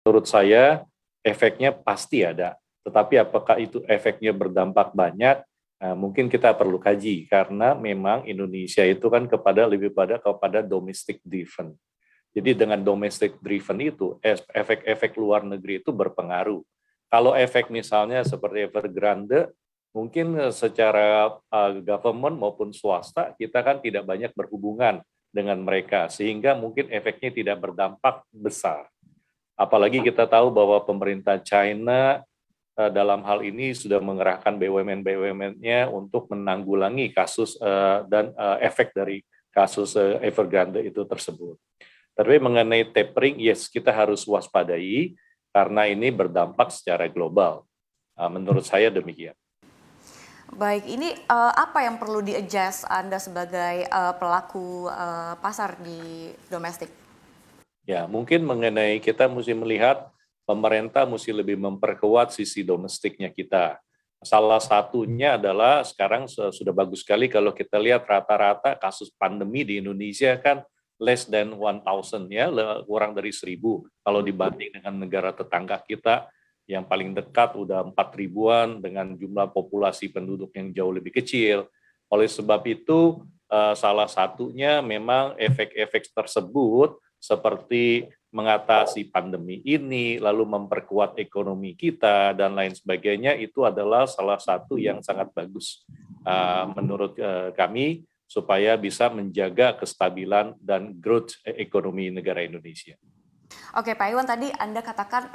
menurut saya efeknya pasti ada. Tetapi apakah itu efeknya berdampak banyak? Mungkin kita perlu kaji karena memang Indonesia itu kan lebih kepada domestic driven. Jadi dengan domestic driven itu efek-efek luar negeri itu berpengaruh. Kalau efek misalnya seperti Evergrande, mungkin secara government maupun swasta kita kan tidak banyak berhubungan dengan mereka sehingga mungkin efeknya tidak berdampak besar. Apalagi kita tahu bahwa pemerintah China dalam hal ini sudah mengerahkan BUMN-BUMN-nya untuk menanggulangi kasus dan efek dari kasus Evergrande itu tersebut. Tapi mengenai tapering, yes, kita harus waspadai karena ini berdampak secara global. Menurut saya demikian. Baik, ini apa yang perlu di-adjust Anda sebagai pelaku pasar di domestik? Ya, mungkin mengenai kita mesti melihat pemerintah mesti lebih memperkuat sisi domestiknya kita. Salah satunya adalah sekarang sudah bagus sekali kalau kita lihat rata-rata kasus pandemi di Indonesia kan less than 1,000 ya, kurang dari 1.000. Kalau dibanding dengan negara tetangga kita yang paling dekat udah 4.000-an dengan jumlah populasi penduduk yang jauh lebih kecil. Oleh sebab itu salah satunya memang efek-efek tersebut seperti mengatasi pandemi ini, lalu memperkuat ekonomi kita, dan lain sebagainya, itu adalah salah satu yang sangat bagus menurut kami, supaya bisa menjaga kestabilan dan growth ekonomi negara Indonesia. Oke, Pak Iwan, tadi Anda katakan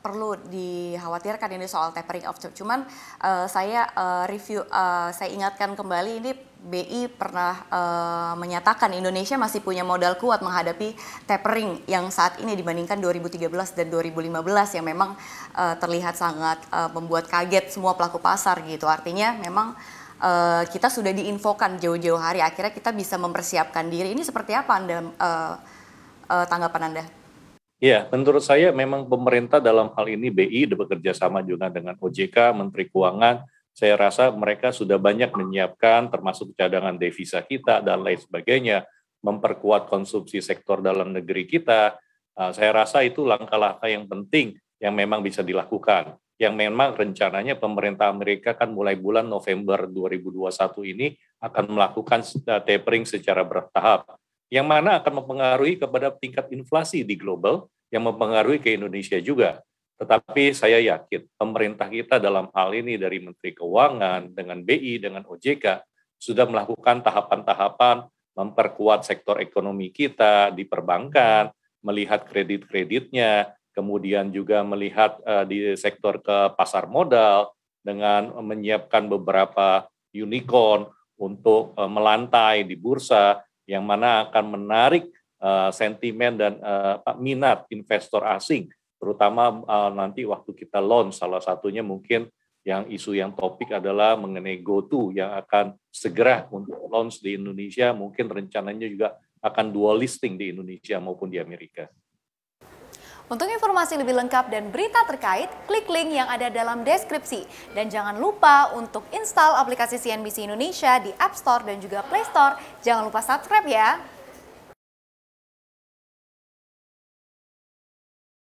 perlu dikhawatirkan ini soal tapering off. Cuman saya ingatkan kembali ini BI pernah menyatakan Indonesia masih punya modal kuat menghadapi tapering yang saat ini dibandingkan 2013 dan 2015 yang memang terlihat sangat membuat kaget semua pelaku pasar gitu. Artinya memang kita sudah diinfokan jauh-jauh hari, akhirnya kita bisa mempersiapkan diri. Ini seperti apa tanggapan Anda? Ya, menurut saya memang pemerintah dalam hal ini BI bekerja sama juga dengan OJK, Menteri Keuangan. Saya rasa mereka sudah banyak menyiapkan termasuk cadangan devisa kita dan lain sebagainya, memperkuat konsumsi sektor dalam negeri kita. Saya rasa itu langkah-langkah yang penting yang memang bisa dilakukan. Yang memang rencananya pemerintah Amerika kan mulai bulan November 2021 ini akan melakukan tapering secara bertahap, yang mana akan mempengaruhi kepada tingkat inflasi di global, yang mempengaruhi ke Indonesia juga. Tetapi saya yakin pemerintah kita dalam hal ini dari Menteri Keuangan, dengan BI, dengan OJK, sudah melakukan tahapan-tahapan memperkuat sektor ekonomi kita di perbankan, melihat kredit-kreditnya, kemudian juga melihat di sektor ke pasar modal, dengan menyiapkan beberapa unicorn untuk melantai di bursa, yang mana akan menarik sentimen dan minat investor asing, terutama nanti waktu kita launch, salah satunya mungkin yang isu yang topik adalah mengenai GoTo yang akan segera untuk launch di Indonesia, mungkin rencananya juga akan dual listing di Indonesia maupun di Amerika. Untuk informasi lebih lengkap dan berita terkait, klik link yang ada dalam deskripsi. Dan jangan lupa untuk install aplikasi CNBC Indonesia di App Store dan juga Play Store. Jangan lupa subscribe ya.